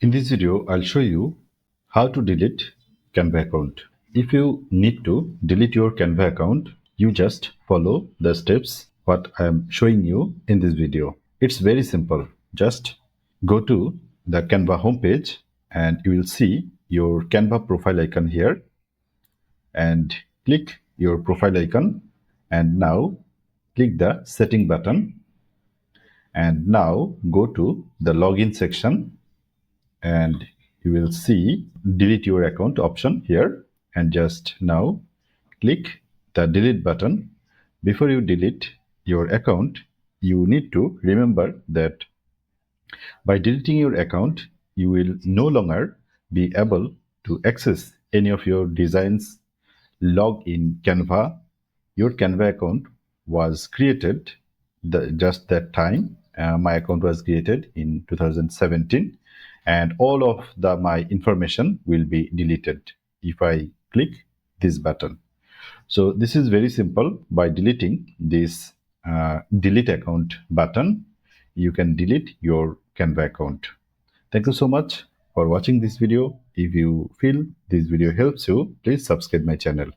In this video, I'll show you how to delete Canva account. If you need to delete your Canva account, you just follow the steps what I am showing you in this video. It's very simple. Just go to the Canva homepage and you will see your Canva profile icon here, and click your profile icon, and now click the setting button, and now go to the login section, and you will see delete your account option here, and just now click the delete button. Before you delete your account, you need to remember that by deleting your account, you will no longer be able to access any of your designs log in Canva. Your Canva account was created just that time. My account was created in 2017, and all of my information will be deleted if I click this button. So this is very simple. By deleting this delete account button, you can delete your Canva account. Thank you so much for watching this video. If you feel this video helps you, please subscribe my channel.